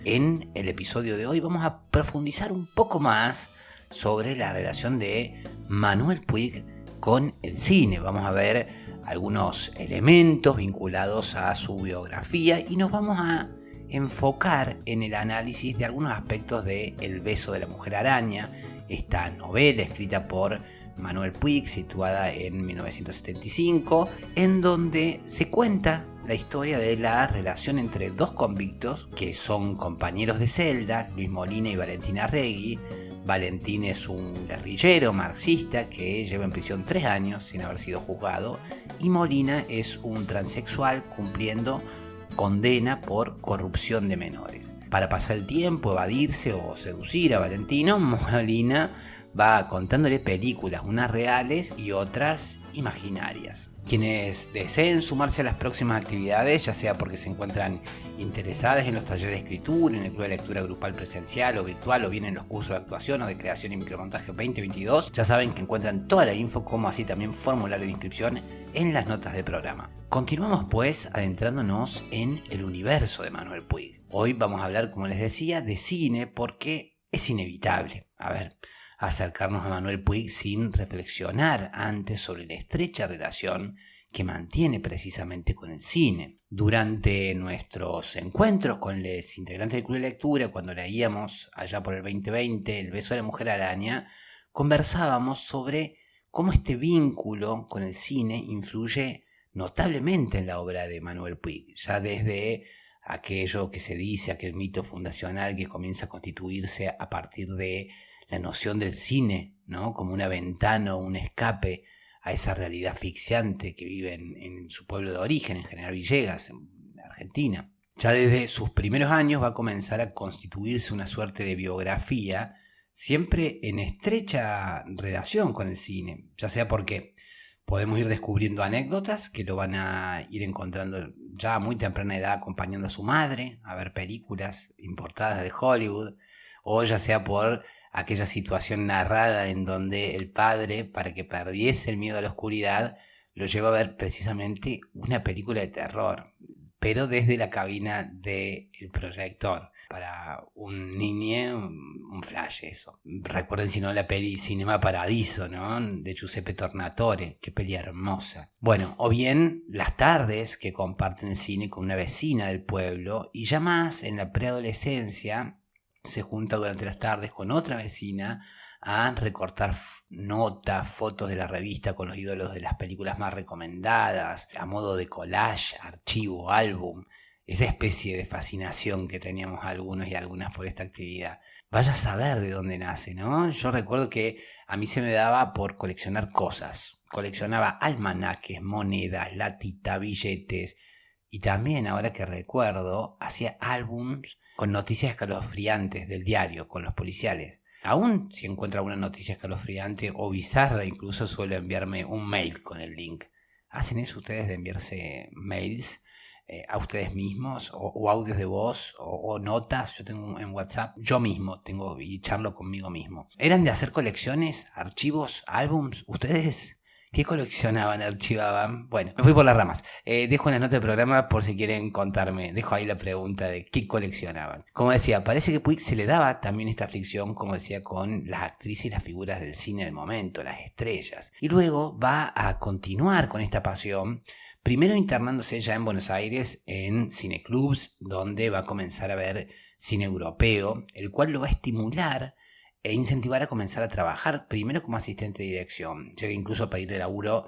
En el episodio de hoy vamos a profundizar un poco más sobre la relación de Manuel Puig con el cine. Vamos a ver algunos elementos vinculados a su biografía y nos vamos a enfocar en el análisis de algunos aspectos de El beso de la mujer araña, esta novela escrita por Manuel Puig, situada en 1975, en donde se cuenta la historia de la relación entre dos convictos que son compañeros de celda, Luis Molina y Valentín Arregui. Valentín es un guerrillero marxista que lleva en prisión 3 años sin haber sido juzgado, y Molina es un transexual cumpliendo condena por corrupción de menores. Para pasar el tiempo, evadirse o seducir a Valentino, Molina va contándole películas, unas reales y otras imaginarias. Quienes deseen sumarse a las próximas actividades, ya sea porque se encuentran interesadas en los talleres de escritura, en el club de lectura grupal presencial o virtual, o bien en los cursos de actuación o de creación y micromontaje 2022, ya saben que encuentran toda la info, como así también formulario de inscripción, en las notas del programa. Continuamos pues adentrándonos en el universo de Manuel Puig. Hoy vamos a hablar, como les decía, de cine porque es inevitable acercarnos a Manuel Puig sin reflexionar antes sobre la estrecha relación que mantiene precisamente con el cine. Durante nuestros encuentros con los integrantes del Club de Lectura, cuando leíamos allá por el 2020 El beso de la mujer araña, conversábamos sobre cómo este vínculo con el cine influye notablemente en la obra de Manuel Puig, ya desde aquello que se dice, aquel mito fundacional que comienza a constituirse a partir de la noción del cine, ¿no?, como una ventana o un escape a esa realidad asfixiante que vive en su pueblo de origen, en General Villegas, en Argentina. Ya desde sus primeros años va a comenzar a constituirse una suerte de biografía, siempre en estrecha relación con el cine, ya sea porque podemos ir descubriendo anécdotas que lo van a ir encontrando ya a muy temprana edad acompañando a su madre a ver películas importadas de Hollywood, o ya sea por aquella situación narrada en donde el padre, para que perdiese el miedo a la oscuridad, lo lleva a ver precisamente una película de terror, pero desde la cabina del proyector. Para un niño, un flash eso. Recuerden si no la peli Cinema Paradiso, ¿no?, de Giuseppe Tornatore, qué peli hermosa. Bueno, o bien las tardes que comparten el cine con una vecina del pueblo, y ya más en la preadolescencia se junta durante las tardes con otra vecina a recortar notas, fotos de la revista con los ídolos de las películas más recomendadas, a modo de collage, archivo, álbum, esa especie de fascinación que teníamos algunos y algunas por esta actividad. Vaya a saber de dónde nace, ¿no? Yo recuerdo que a mí se me daba por coleccionar cosas. Coleccionaba almanaques, monedas, latita, billetes, y también, ahora que recuerdo, hacía álbums con noticias escalofriantes del diario, con los policiales. Aún si encuentra alguna noticia escalofriante o bizarra, incluso suele enviarme un mail con el link. ¿Hacen eso ustedes de enviarse mails a ustedes mismos o audios de voz o notas? Yo tengo en WhatsApp, yo mismo tengo y charlo conmigo mismo. ¿Eran de hacer colecciones, archivos, álbums? ¿Ustedes qué coleccionaban, archivaban? Bueno, me fui por las ramas. Dejo en la nota del programa por si quieren contarme. Dejo ahí la pregunta de qué coleccionaban. Como decía, parece que Puig se le daba también esta aflicción, como decía, con las actrices y las figuras del cine del momento, las estrellas. Y luego va a continuar con esta pasión, primero internándose ya en Buenos Aires en cineclubs, donde va a comenzar a ver cine europeo, el cual lo va a estimular e incentivar a comenzar a trabajar primero como asistente de dirección. Llega incluso a pedirle laburo,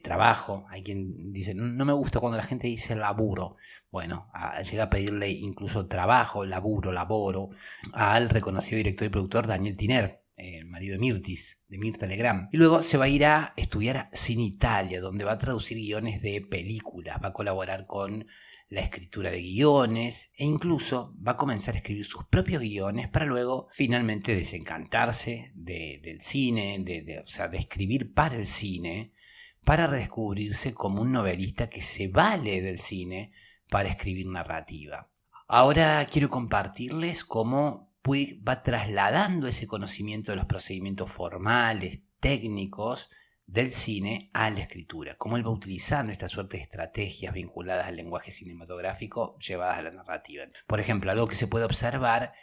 trabajo. Hay quien dice, no me gusta cuando la gente dice laburo. Bueno, llega a pedirle incluso trabajo, laboro, al reconocido director y productor Daniel Tiner, el marido de Mirtis, de Mirta Legrand. Y luego se va a ir a estudiar Cine Italia, donde va a traducir guiones de películas, va a colaborar con la escritura de guiones e incluso va a comenzar a escribir sus propios guiones para luego finalmente desencantarse del cine, de escribir para el cine, para redescubrirse como un novelista que se vale del cine para escribir narrativa. Ahora quiero compartirles cómo Puig va trasladando ese conocimiento de los procedimientos formales, técnicos, del cine a la escritura, cómo él va utilizando esta suerte de estrategias vinculadas al lenguaje cinematográfico llevadas a la narrativa. Por ejemplo, algo que se puede observar,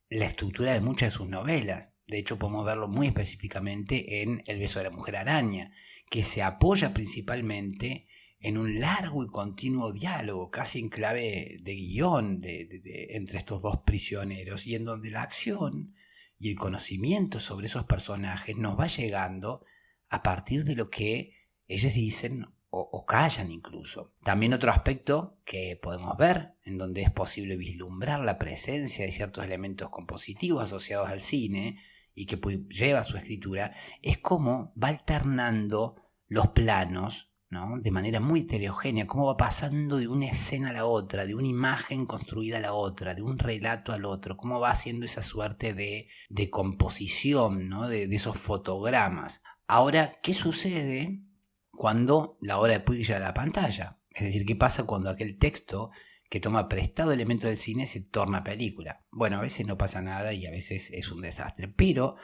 la estructura de muchas de sus novelas. De hecho, podemos verlo muy específicamente en El beso de la mujer araña, que se apoya principalmente en un largo y continuo diálogo, casi en clave de guión entre estos dos prisioneros, y en donde la acción y el conocimiento sobre esos personajes nos va llegando a partir de lo que ellos dicen o callan incluso. También otro aspecto que podemos ver, en donde es posible vislumbrar la presencia de ciertos elementos compositivos asociados al cine y que lleva a su escritura, es cómo va alternando los planos, ¿no? De manera muy heterogénea, cómo va pasando de una escena a la otra, de una imagen construida a la otra, de un relato al otro, cómo va haciendo esa suerte de composición, ¿no? de esos fotogramas. Ahora, ¿qué sucede cuando la obra de Puig llega a la pantalla? Es decir, ¿qué pasa cuando aquel texto que toma prestado elemento del cine se torna película? Bueno, a veces no pasa nada y a veces es un desastre, pero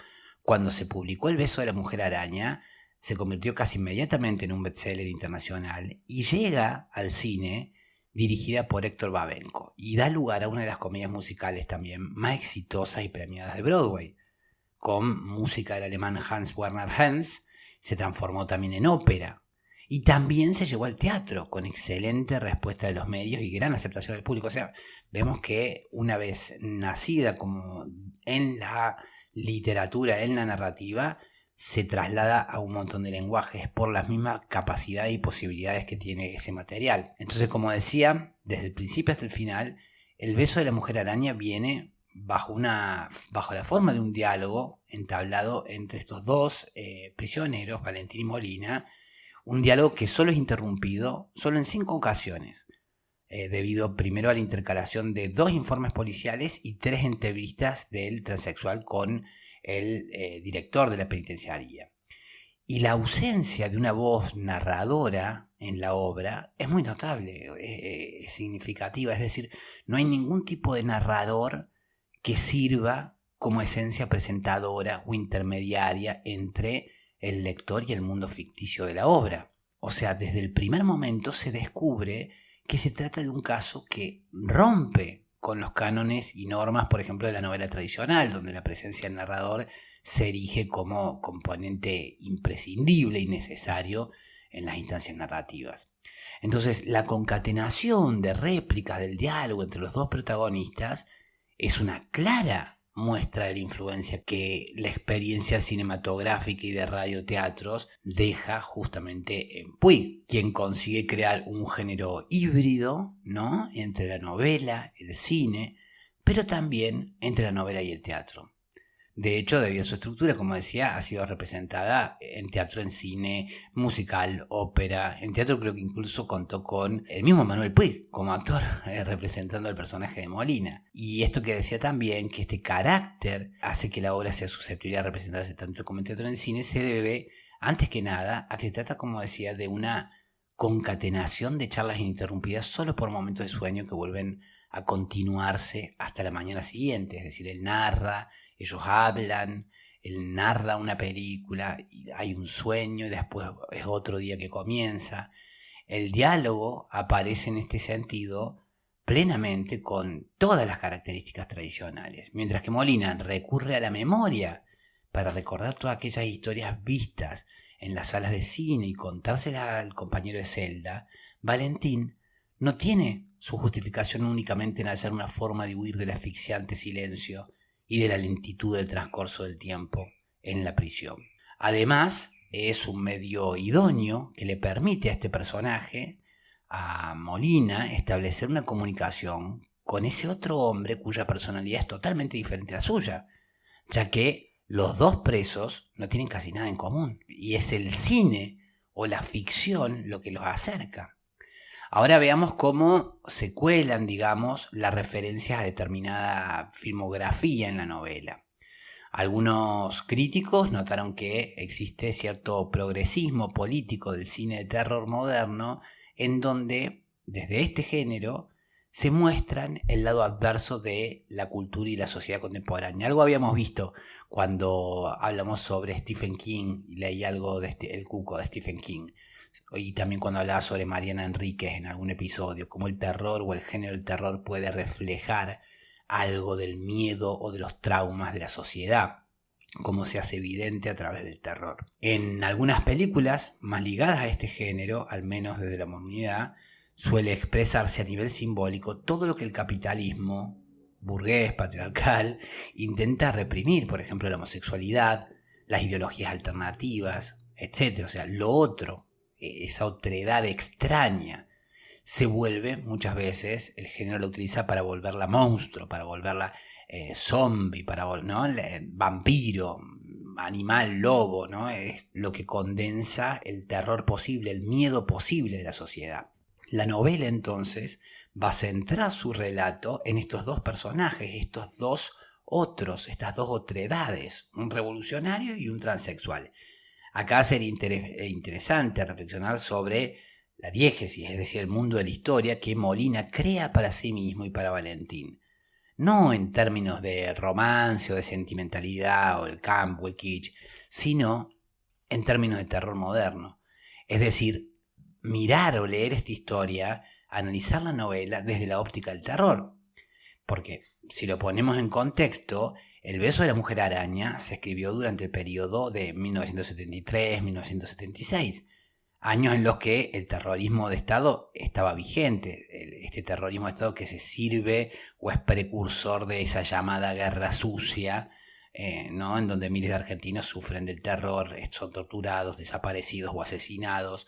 cuando se publicó El beso de la mujer araña, se convirtió casi inmediatamente en un bestseller internacional y llega al cine dirigida por Héctor Babenco y da lugar a una de las comedias musicales también más exitosas y premiadas de Broadway. Con música del alemán Hans Werner Henze, se transformó también en ópera y también se llevó al teatro con excelente respuesta de los medios y gran aceptación del público. O sea, vemos que una vez nacida como en la literatura, en la narrativa, se traslada a un montón de lenguajes por las mismas capacidades y posibilidades que tiene ese material. Entonces, como decía, desde el principio hasta el final, El beso de la mujer araña viene bajo la forma de un diálogo entablado entre estos dos prisioneros, Valentín y Molina, un diálogo que solo es interrumpido solo en 5 ocasiones, debido primero a la intercalación de 2 informes policiales y 3 entrevistas del transexual con el director de la penitenciaría. Y la ausencia de una voz narradora en la obra es muy notable, es significativa, es decir, no hay ningún tipo de narrador que sirva como esencia presentadora o intermediaria entre el lector y el mundo ficticio de la obra. O sea, desde el primer momento se descubre que se trata de un caso que rompe con los cánones y normas, por ejemplo, de la novela tradicional, donde la presencia del narrador se erige como componente imprescindible y necesario en las instancias narrativas. Entonces, la concatenación de réplicas del diálogo entre los dos protagonistas es una clara muestra de la influencia que la experiencia cinematográfica y de radioteatros deja justamente en Puig, quien consigue crear un género híbrido, ¿no?, entre la novela, el cine, pero también entre la novela y el teatro. De hecho, debido a su estructura, como decía, ha sido representada en teatro, en cine, musical, ópera. En teatro creo que incluso contó con el mismo Manuel Puig como actor representando al personaje de Molina. Y esto que decía también, que este carácter hace que la obra sea susceptible a representarse tanto como en teatro como en cine, se debe, antes que nada, a que trata, como decía, de una concatenación de charlas ininterrumpidas solo por momentos de sueño que vuelven a continuarse hasta la mañana siguiente. Es decir, él narra, ellos hablan, él narra una película y hay un sueño y después es otro día que comienza. El diálogo aparece en este sentido plenamente con todas las características tradicionales, mientras que Molina recurre a la memoria para recordar todas aquellas historias vistas en las salas de cine y contárselas al compañero de celda. Valentín no tiene su justificación únicamente en hacer una forma de huir del asfixiante silencio y de la lentitud del transcurso del tiempo en la prisión. Además, es un medio idóneo que le permite a este personaje, a Molina, establecer una comunicación con ese otro hombre cuya personalidad es totalmente diferente a la suya, ya que los dos presos no tienen casi nada en común, y es el cine o la ficción lo que los acerca. Ahora veamos cómo se cuelan, digamos, las referencias a determinada filmografía en la novela. Algunos críticos notaron que existe cierto progresismo político del cine de terror moderno, en donde, desde este género, se muestran el lado adverso de la cultura y la sociedad contemporánea. Algo habíamos visto cuando hablamos sobre Stephen King, y leí algo de El Cuco de Stephen King, y también cuando hablaba sobre Mariana Enríquez en algún episodio, cómo el terror o el género del terror puede reflejar algo del miedo o de los traumas de la sociedad, como se hace evidente a través del terror. En algunas películas más ligadas a este género, al menos desde la modernidad, suele expresarse a nivel simbólico todo lo que el capitalismo burgués, patriarcal, intenta reprimir, por ejemplo, la homosexualidad, las ideologías alternativas, etc. O sea, lo otro, esa otredad extraña, se vuelve muchas veces, el género lo utiliza para volverla monstruo, para volverla zombie, ¿no? Vampiro, animal, lobo, ¿no? Es lo que condensa el terror posible, el miedo posible de la sociedad. La novela entonces va a centrar su relato en estos dos personajes, estos dos otros, estas dos otredades, un revolucionario y un transexual. Acá sería interesante reflexionar sobre la diégesis, es decir, el mundo de la historia que Molina crea para sí mismo y para Valentín. No en términos de romance o de sentimentalidad o el campo, el kitsch, sino en términos de terror moderno. Es decir, mirar o leer esta historia, analizar la novela desde la óptica del terror. Porque si lo ponemos en contexto, El beso de la mujer araña se escribió durante el periodo de 1973-1976, años en los que el terrorismo de Estado estaba vigente, este terrorismo de Estado que se sirve o es precursor de esa llamada guerra sucia, ¿no? En donde miles de argentinos sufren del terror, son torturados, desaparecidos o asesinados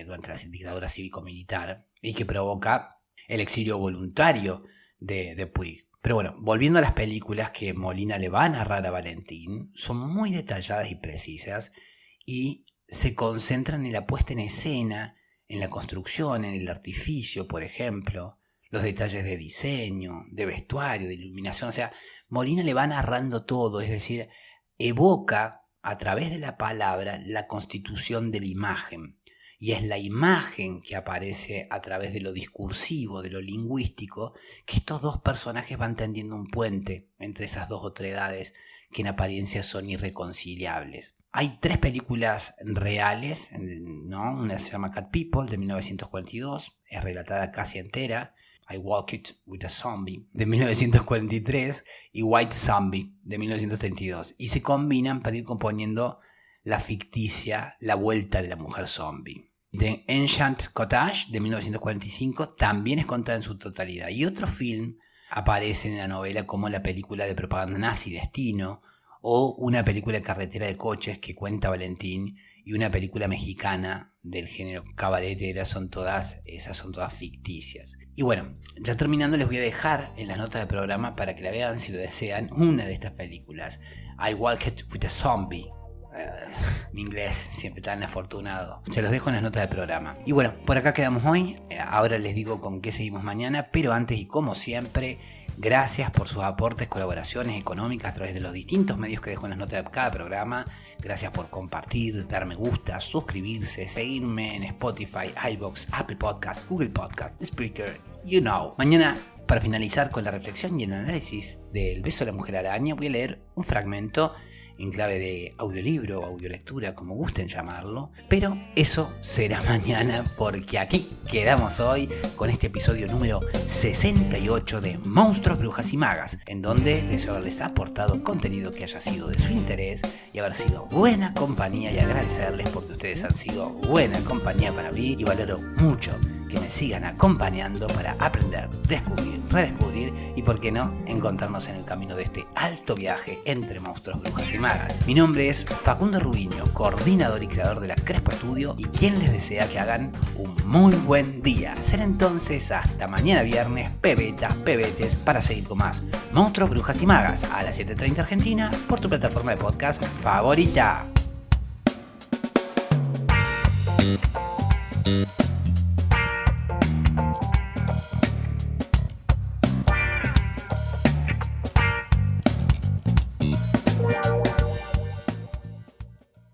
durante la dictadura cívico-militar y que provoca el exilio voluntario de Puig. Pero bueno, volviendo a las películas que Molina le va a narrar a Valentín, son muy detalladas y precisas y se concentran en la puesta en escena, en la construcción, en el artificio, por ejemplo, los detalles de diseño, de vestuario, de iluminación. O sea, Molina le va narrando todo, es decir, evoca a través de la palabra la constitución de la imagen. Y es la imagen que aparece a través de lo discursivo, de lo lingüístico, que estos dos personajes van tendiendo un puente entre esas dos otredades que en apariencia son irreconciliables. Hay 3 películas reales, ¿no? Una se llama Cat People, de 1942, es relatada casi entera. I Walk It With a Zombie, de 1943, y White Zombie, de 1932. Y se combinan para ir componiendo la ficticia La Vuelta de la Mujer Zombie. The Enchant Cottage, de 1945, también es contada en su totalidad. Y otro film aparece en la novela como la película de propaganda nazi Destino, o una película de carretera de coches que cuenta Valentín, y una película mexicana del género cabaretera, esas son todas ficticias. Y bueno, ya terminando, les voy a dejar en las notas del programa para que la vean si lo desean, una de estas películas, I Walk It With a Zombie. Mi inglés siempre tan afortunado. Se los dejo en las notas del programa. Y bueno, por acá quedamos hoy. Ahora les digo con qué seguimos mañana, pero antes y como siempre, gracias por sus aportes, colaboraciones económicas a través de los distintos medios que dejo en las notas de cada programa. Gracias por compartir, dar me gusta, suscribirse, seguirme en Spotify, iVoox, Apple Podcasts, Google Podcasts, Spreaker, you know. Mañana, para finalizar con la reflexión y el análisis del beso de la mujer araña, voy a leer un fragmento en clave de audiolibro o audiolectura, como gusten llamarlo, pero eso será mañana, porque aquí quedamos hoy con este episodio número 68 de Monstruos, Brujas y Magas, en donde deseo haberles aportado contenido que haya sido de su interés y haber sido buena compañía, y agradecerles porque ustedes han sido buena compañía para mí, y valoro mucho que me sigan acompañando para aprender, descubrir, redescubrir y, por qué no, encontrarnos en el camino de este alto viaje entre monstruos, brujas y magas. Mi nombre es Facundo Rubiño, coordinador y creador de la Crespo Estudio, y quien les desea que hagan un muy buen día. Será entonces hasta mañana viernes, pebetas, pebetes, para seguir con más Monstruos, Brujas y Magas a las 7:30 Argentina por tu plataforma de podcast favorita.